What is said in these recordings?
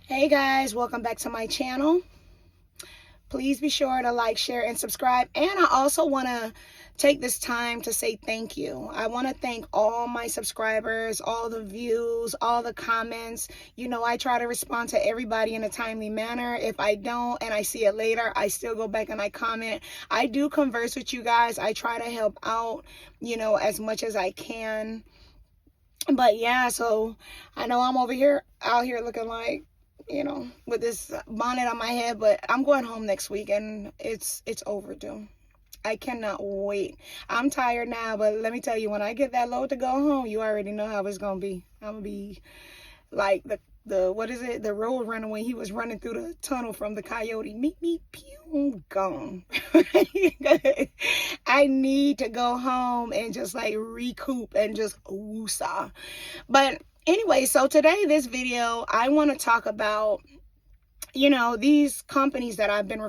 Hey guys, welcome back to my channel. Please be sure to like, share, and subscribe. And I also want to take this time to say thank you. I want to thank all my subscribers, all the views, all the comments. You know, I try to respond to everybody in a timely manner. If I don't and I see it later, I still go back and I comment. I do converse with you guys. I try to help out, as much as I can. But yeah, so I know I'm out here looking like, with this bonnet on my head, but I'm going home next week and it's overdue. I cannot wait. I'm tired now, but let me tell you, when I get that load to go home, you already know how it's gonna be. I'm gonna be like the what is it? The road runner when he was running through the tunnel from the coyote. Meet me, pew, gone. I need to go home and just like recoup and just woosah. But anyway, so today, this video, I want to talk about, these companies that I've been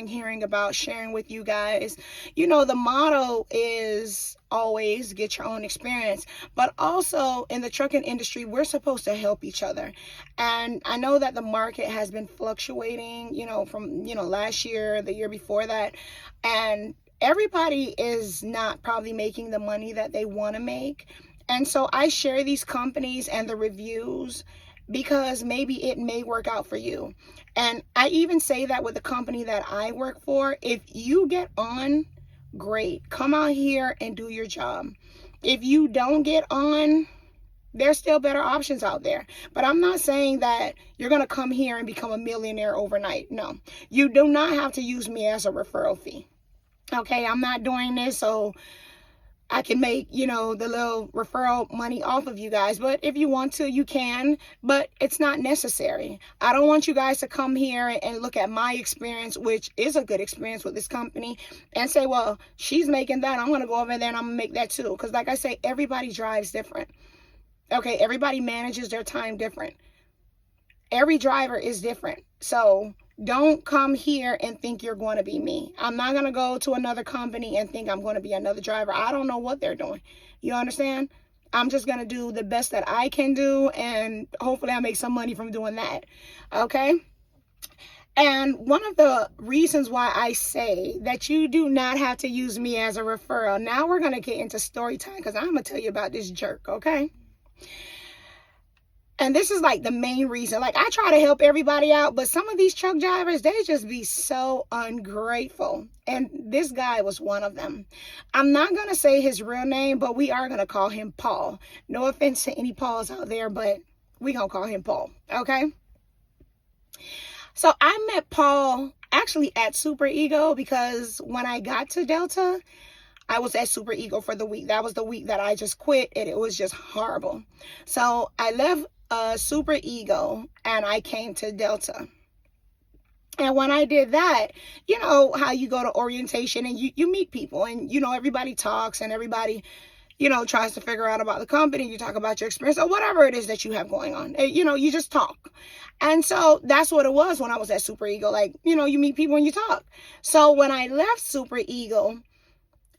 hearing about, sharing with you guys. The motto is always get your own experience, but also in the trucking industry, we're supposed to help each other. And I know that the market has been fluctuating, from, last year, the year before that, and everybody is not probably making the money that they want to make. And so I share these companies and the reviews because maybe it may work out for you. And I even say that with the company that I work for. If you get on, great. Come out here and do your job. If you don't get on, there's still better options out there. But I'm not saying that you're going to come here and become a millionaire overnight. No, you do not have to use me as a referral fee. Okay, I'm not doing this so I can make, the little referral money off of you guys. But if you want to, you can, but it's not necessary. I don't want you guys to come here and look at my experience, which is a good experience with this company, and say, well, she's making that, I'm going to go over there and I'm going to make that too. Because like I say, everybody drives different. Okay, everybody manages their time different. Every driver is different. So don't come here and think you're going to be me. I'm not going to go to another company and think I'm going to be another driver. I don't know what they're doing. You understand? I'm just going to do the best that I can do, and hopefully I make some money from doing that. Okay? And one of the reasons why I say that you do not have to use me as a referral, now we're going to get into story time because I'm going to tell you about this jerk, okay? And this is like the main reason. Like, I try to help everybody out, but some of these truck drivers, they just be so ungrateful. And this guy was one of them. I'm not going to say his real name, but we are going to call him Paul. No offense to any Pauls out there, but we going to call him Paul. Okay? So I met Paul actually at Super Ego because when I got to Delta, I was at Super Ego for the week. That was the week that I just quit, and it was just horrible. So I left Super Ego and I came to Delta. And when I did that, you know how you go to orientation and you meet people and, everybody talks and everybody, tries to figure out about the company. You talk about your experience or whatever it is that you have going on. You just talk. And so that's what it was when I was at Super Ego. Like, you meet people and you talk. So when I left Super Ego,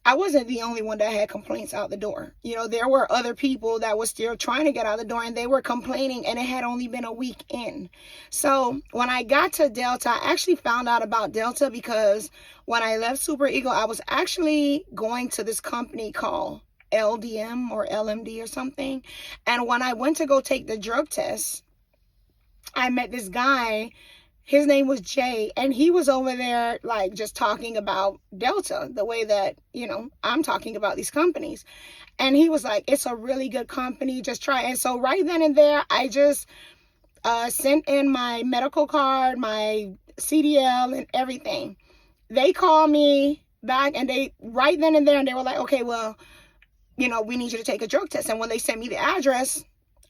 I wasn't the only one that had complaints out the door. There were other people that were still trying to get out the door and they were complaining, and it had only been a week in. So when I got to Delta, I actually found out about Delta because when I left Super Ego, I was actually going to this company called LDM or LMD or something. And when I went to go take the drug test, I met this guy. His name was Jay, and he was over there like just talking about Delta the way that, I'm talking about these companies. And he was like, it's a really good company, just try. And so right then and there, I just sent in my medical card, my CDL and everything. They called me back and right then and there, and they were like, okay, well, we need you to take a drug test. And when they sent me the address,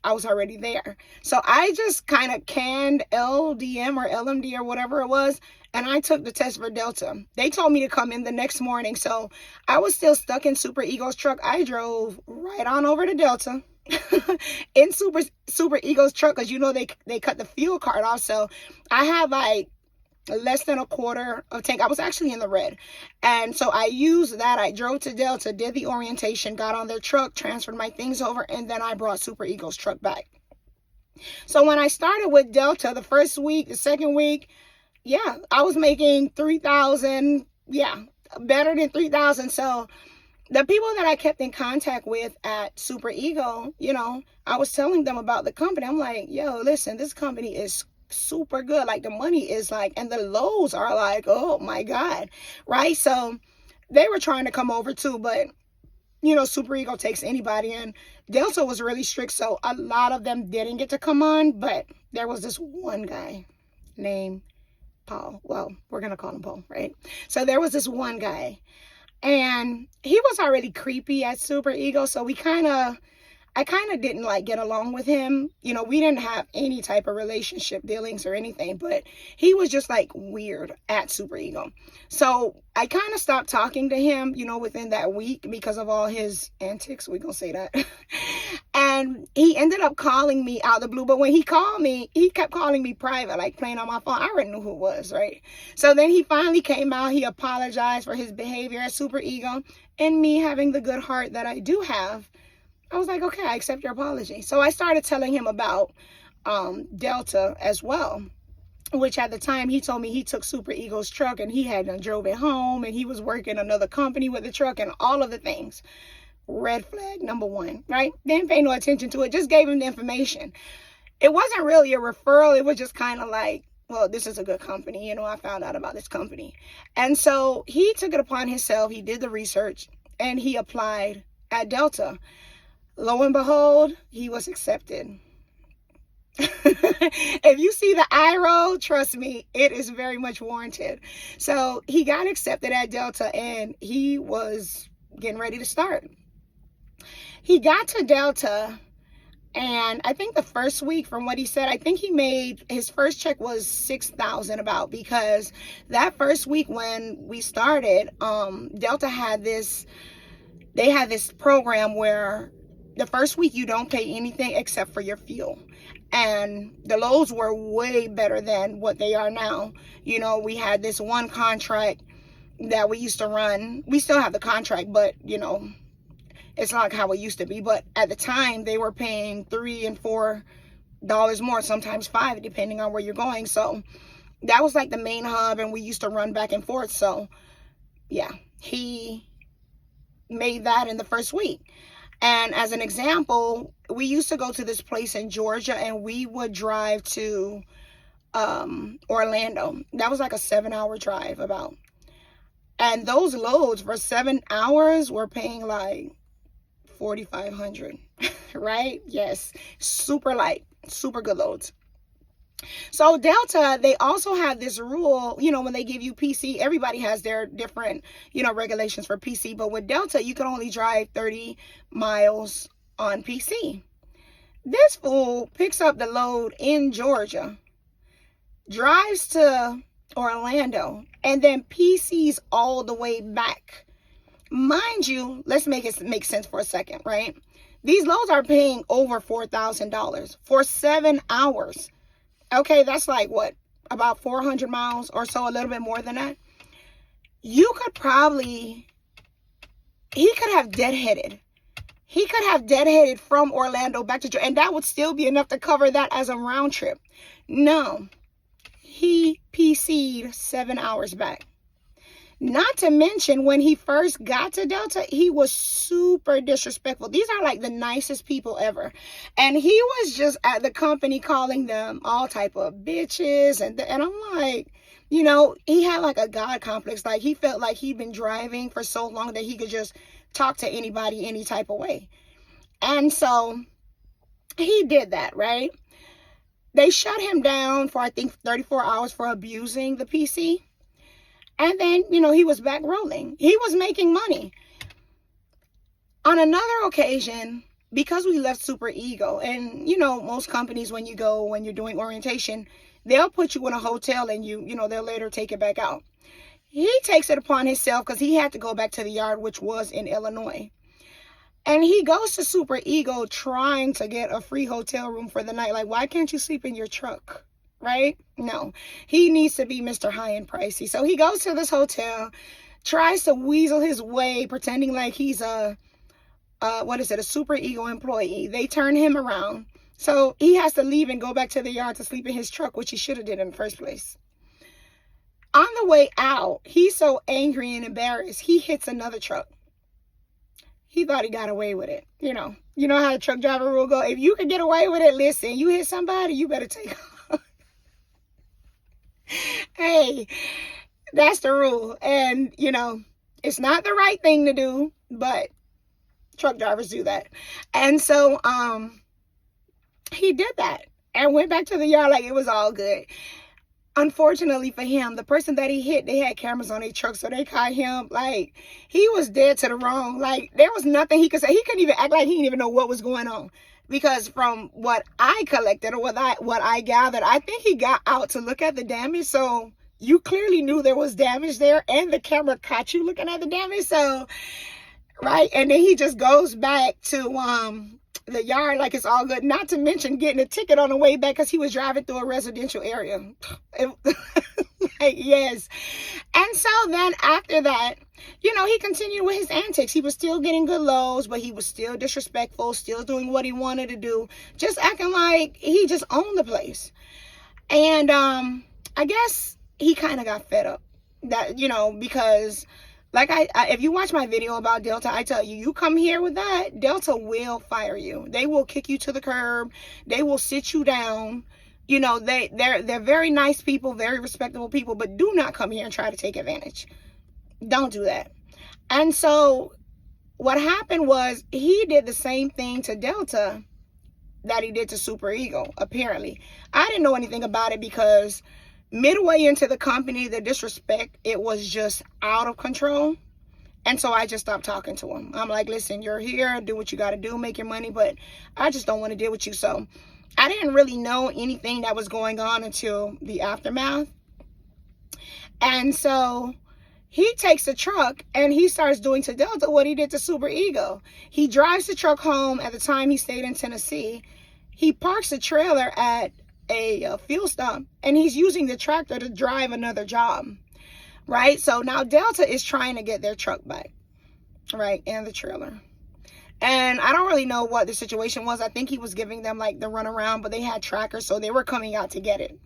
I was already there. So I just kind of canned LDM or LMD or whatever it was, and I took the test for Delta. They told me to come in the next morning, so I was still stuck in Super Ego's truck. I drove right on over to Delta in Super Ego's truck because, they cut the fuel card off. So I had like less than a quarter of tank. I was actually in the red. And so I used that. I drove to Delta, did the orientation, got on their truck, transferred my things over, and then I brought Super Ego's truck back. So when I started with Delta, the first week, the second week, yeah, I was making 3,000. Yeah, better than 3,000. So the people that I kept in contact with at Super Ego, I was telling them about the company. I'm like, yo, listen, this company is super good. Like, the money is like, and the lows are like, oh my God, right? So they were trying to come over too, but Super Ego takes anybody, and Delta was really strict, so a lot of them didn't get to come on, but there was this one guy named Paul. Well, we're going to call him Paul, right? So there was this one guy, and he was already creepy at Super Ego, so I kind of didn't like get along with him. We didn't have any type of relationship dealings or anything, but he was just like weird at Super Ego. So I kind of stopped talking to him, within that week because of all his antics. We're going to say that. And he ended up calling me out of the blue. But when he called me, he kept calling me private, like playing on my phone. I already knew who it was, right? So then he finally came out. He apologized for his behavior at Super Ego. And me having the good heart that I do have, I was like, okay, I accept your apology. So I started telling him about Delta as well, which at the time he told me he took Super Ego's truck and he had drove it home and he was working another company with the truck and all of the things. Red flag number one, right? Didn't pay no attention to it, just gave him the information. It wasn't really a referral. It was just kind of like, well, this is a good company. I found out about this company. And so he took it upon himself. He did the research and he applied at Delta. Lo and behold, he was accepted. If you see the eye roll, trust me, it is very much warranted. So he got accepted at Delta and he was getting ready to start. He got to Delta, and I think the first week, from what he said, I think he made his first check was 6,000 about, because that first week when we started, Delta had this program where the first week you don't pay anything except for your fuel. And the lows were way better than what they are now. We had this one contract that we used to run. We still have the contract, but it's not how it used to be. But at the time, they were paying $3 and $4 more, sometimes $5, depending on where you're going. So that was like the main hub, and we used to run back and forth. So yeah, he made that in the first week. And as an example, we used to go to this place in Georgia, and we would drive to Orlando. That was like a 7-hour drive about. And those loads for 7 hours were paying like $4,500, right? Yes, super light, super good loads. So Delta, they also have this rule, when they give you PC, everybody has their different, regulations for PC. But with Delta, you can only drive 30 miles on PC. This fool picks up the load in Georgia, drives to Orlando, and then PCs all the way back. Mind you, let's make it make sense for a second, right? These loads are paying over $4,000 for 7 hours. Okay, that's like what? About 400 miles or so, a little bit more than that. He could have deadheaded. He could have deadheaded from Orlando back to Georgia, and that would still be enough to cover that as a round trip. No, he PC'd 7 hours back. Not to mention, when he first got to Delta, he was super disrespectful. These are like the nicest people ever. And he was just at the company calling them all type of bitches. And I'm like, he had like a God complex. Like, he felt like he'd been driving for so long that he could just talk to anybody any type of way. And so he did that, right? They shut him down for, I think, 34 hours for abusing the PC. And then, he was back rolling. He was making money. On another occasion, because we left Super Ego, and, most companies, when you're doing orientation, they'll put you in a hotel and they'll later take it back out. He takes it upon himself because he had to go back to the yard, which was in Illinois. And he goes to Super Ego trying to get a free hotel room for the night. Like, why can't you sleep in your truck? Right? No, he needs to be Mr. High and Pricey. So he goes to this hotel, tries to weasel his way, pretending like he's a Super Ego employee. They turn him around. So he has to leave and go back to the yard to sleep in his truck, which he should have did in the first place. On the way out, he's so angry and embarrassed, he hits another truck. He thought he got away with it. You know how the truck driver rule go. If you can get away with it, listen, you hit somebody, you better take off. Hey, that's the rule. And, it's not the right thing to do, but truck drivers do that. And so, he did that and went back to the yard like it was all good. Unfortunately for him, the person that he hit, they had cameras on their truck, so they caught him. Like, he was dead to the wrong. Like, there was nothing he could say. He couldn't even act like he didn't even know what was going on. Because from what I collected or what I gathered, I think he got out to look at the damage. So you clearly knew there was damage there, and the camera caught you looking at the damage. So, right? And then he just goes back to the yard like it's all good, not to mention getting a ticket on the way back because he was driving through a residential area. Like, yes. And so then after that, he continued with his antics. He was still getting good lows, but he was still disrespectful, still doing what he wanted to do, just acting like he just owned the place. And I guess he kind of got fed up, that because like if you watch my video about Delta, I tell you, you come here with that, Delta will fire you. They will kick you to the curb. They will sit you down. They're very nice people, very respectable people, but do not come here and try to take advantage. Don't do that. And so what happened was he did the same thing to Delta that he did to Super Eagle, apparently. I didn't know anything about it because midway into the company, the disrespect, it was just out of control. And so I just stopped talking to him. I'm like, listen, you're here, do what you got to do, make your money, but I just don't want to deal with you. So I didn't really know anything that was going on until the aftermath. And so he takes the truck and he starts doing to Delta what he did to Super Eagle. He drives the truck home. At the time he stayed in Tennessee. He parks the trailer at a fuel stop, and he's using the tractor to drive another job, right? So now Delta is trying to get their truck back, right, and the trailer. And I don't really know what the situation was. I think he was giving them like the runaround, but they had trackers, so they were coming out to get it.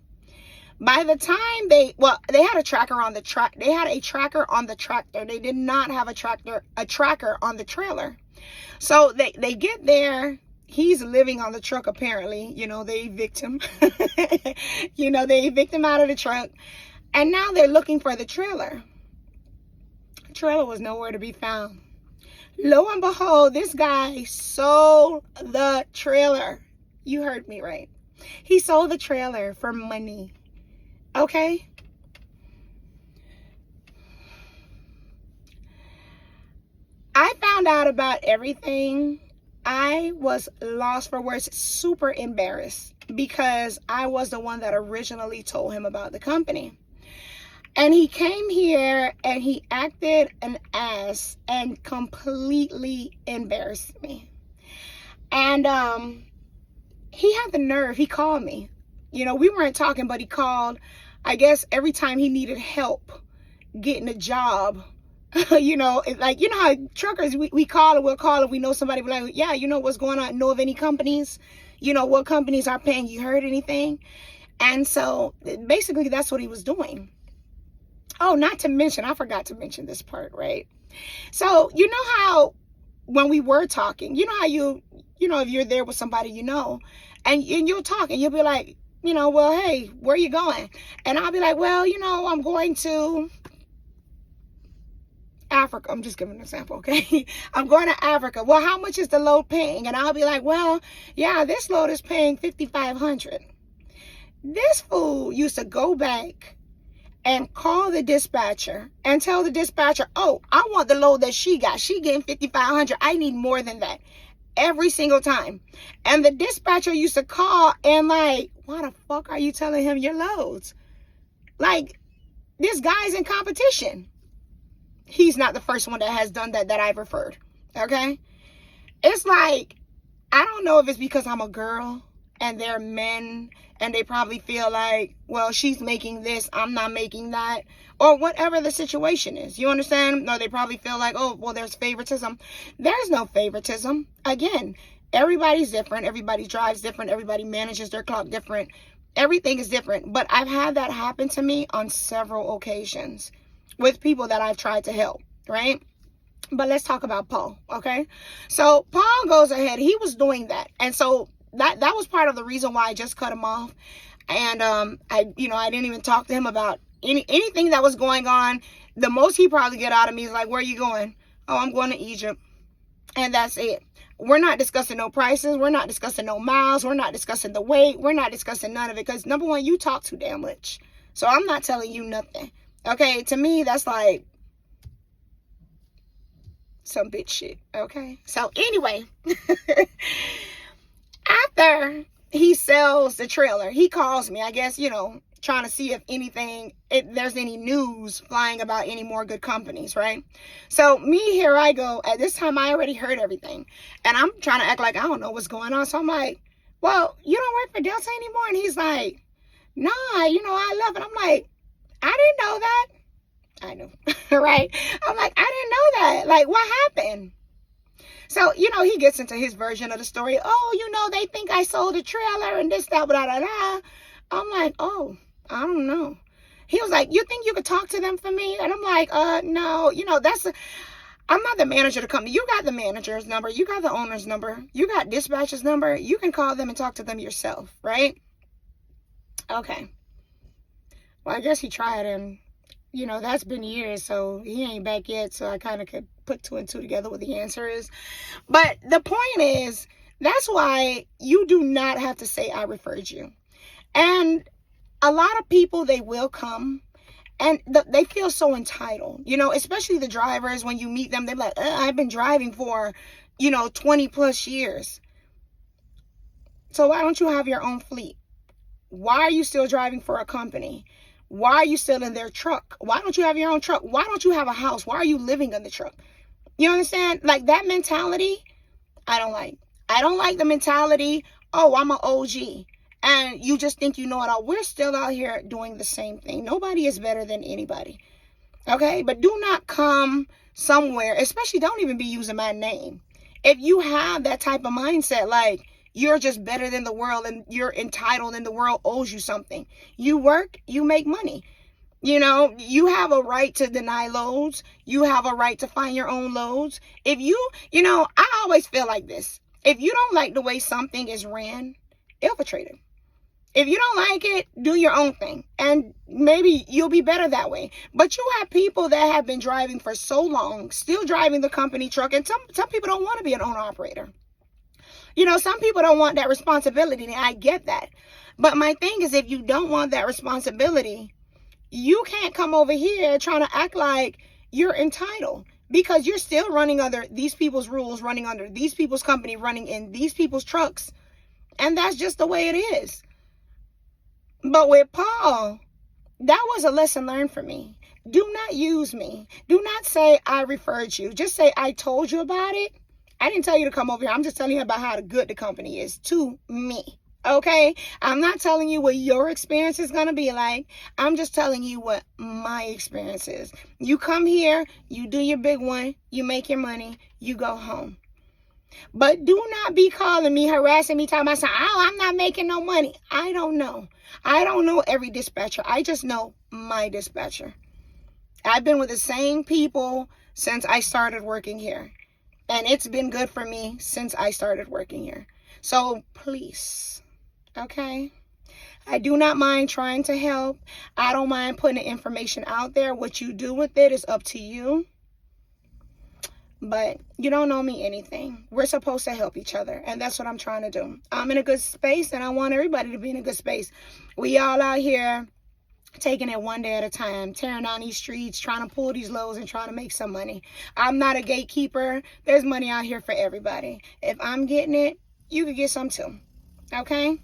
By the time they had a tracker on the track. They had a tracker on the tractor. They did not have a tracker on the trailer. So they get there. He's living on the truck, apparently. They evict him. They evict him out of the truck. And now they're looking for the trailer. The trailer was nowhere to be found. Lo and behold, this guy sold the trailer. You heard me right. He sold the trailer for money. Okay? I found out about everything. I was lost for words, super embarrassed, because I was the one that originally told him about the company. And he came here and he acted an ass and completely embarrassed me. And he had the nerve. He called me. We weren't talking, but he called, I guess, every time he needed help getting a job. Like, how truckers, we call and we'll call if we know somebody. We're like, yeah, what's going on? Know of any companies? What companies are paying? You heard anything? And so basically that's what he was doing. Oh, not to mention, I forgot to mention this part, right? So, how when we were talking, how if you're there with somebody, and you'll talk and you'll be like, well, hey, where are you going? And I'll be like, well, I'm going to Africa. I'm just giving an example, okay? I'm going to Africa. Well, how much is the load paying? And I'll be like, well, yeah, this load is paying $5,500. This fool used to go back and call the dispatcher and tell the dispatcher, oh, I want the load that she got. She getting $5,500. I need more than that. Every single time. And the dispatcher used to call and like, why the fuck are you telling him your loads? Like, this guy's in competition. He's not the first one that has done that I've referred. Okay? It's like, I don't know if it's because I'm a girl and they're men and they probably feel like, well, she's making this, I'm not making that, or whatever the situation is. You understand? No, they probably feel like, oh, well, there's favoritism. There's no favoritism. Again, Everybody's different. Everybody drives different. Everybody manages their clock different. Everything is different. But I've had that happen to me on several occasions with people that I've tried to help, right? But let's talk about Paul, okay? So Paul goes ahead. He was doing that. And so that was part of the reason why I just cut him off. And I didn't even talk to him about anything that was going on. The most he probably get out of me is like, where are you going? Oh, I'm going to Egypt. And that's it. We're not discussing no prices. We're not discussing no miles. We're not discussing the weight. We're not discussing none of it. Because number one, you talk too damn much. So I'm not telling you nothing. Okay, to me, that's like some bitch shit. Okay, so anyway, after he sells the trailer, he calls me, I guess, trying to see if there's any news flying about any more good companies, right? So here I go. At this time, I already heard everything. And I'm trying to act like I don't know what's going on. So I'm like, well, you don't work for Delta anymore? And he's like, nah, I love it. I'm like, I didn't know that. I know, right? I'm like, I didn't know that. Like, what happened? So, he gets into his version of the story. Oh, they think I sold a trailer and this, that, blah, blah, blah. I'm like, oh, I don't know. He was like, you think you could talk to them for me? And I'm like, no, I'm not the manager of the company. You got the manager's number. You got the owner's number. You got dispatcher's number. You can call them and talk to them yourself, right? Okay. Well, I guess he tried, and, that's been years, so he ain't back yet. So I kind of could put two and two together what the answer is. But the point is, that's why you do not have to say I referred you. And a lot of people, they will come and they feel so entitled, especially the drivers. When you meet them, they're like, I've been driving for, 20 plus years. So why don't you have your own fleet? Why are you still driving for a company? Why are you still in their truck? Why don't you have your own truck? Why don't you have a house? Why are you living in the truck? You understand? Like, that mentality, I don't like. I don't like the mentality, oh, I'm an OG. And you just think you know it all. We're still out here doing the same thing. Nobody is better than anybody. Okay? But do not come somewhere, especially don't even be using my name. If you have that type of mindset, like, you're just better than the world and you're entitled and the world owes you something. You work, you make money. You have a right to deny loads. You have a right to find your own loads. If I always feel like this. If you don't like the way something is ran, infiltrate it. If you don't like it, do your own thing. And maybe you'll be better that way. But you have people that have been driving for so long, still driving the company truck. And some people don't want to be an owner operator. Some people don't want that responsibility. And I get that. But my thing is, if you don't want that responsibility, you can't come over here trying to act like you're entitled. Because you're still running under these people's rules, running under these people's company, running in these people's trucks. And that's just the way it is. But with Paul, that was a lesson learned for me. Do not use me. Do not say I referred you. Just say I told you about it. I didn't tell you to come over here. I'm just telling you about how good the company is to me. Okay? I'm not telling you what your experience is going to be like. I'm just telling you what my experience is. You come here, you do your big one, you make your money, you go home. But do not be calling me, harassing me, talking about, oh, I'm not making no money. I don't know. I don't know every dispatcher. I just know my dispatcher. I've been with the same people since I started working here. And it's been good for me since I started working here. So please, okay? I do not mind trying to help. I don't mind putting the information out there. What you do with it is up to you. But you don't owe me anything. We're supposed to help each other. And that's what I'm trying to do. I'm in a good space and I want everybody to be in a good space. We all out here taking it one day at a time, tearing down these streets, trying to pull these loads and trying to make some money. I'm not a gatekeeper. There's money out here for everybody. If I'm getting it, you can get some too. Okay?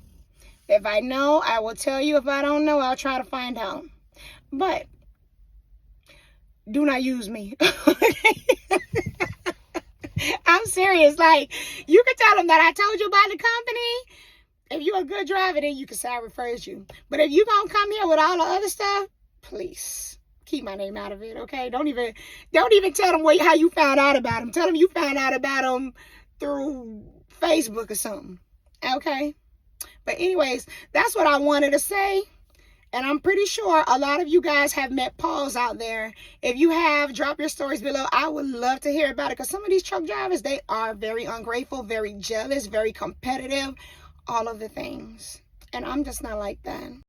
If I know, I will tell you. If I don't know, I'll try to find out. But do not use me. I'm serious. Like, you can tell them that I told you about the company. If you're a good driver, then you can say I referred you. But if you gonna come here with all the other stuff, please keep my name out of it, okay? Don't even tell them how you found out about them. Tell them you found out about them through Facebook or something. Okay? But anyways, that's what I wanted to say. And I'm pretty sure a lot of you guys have met Pauls out there. If you have, drop your stories below. I would love to hear about it, because some of these truck drivers, they are very ungrateful, very jealous, very competitive, all of the things. And I'm just not like that.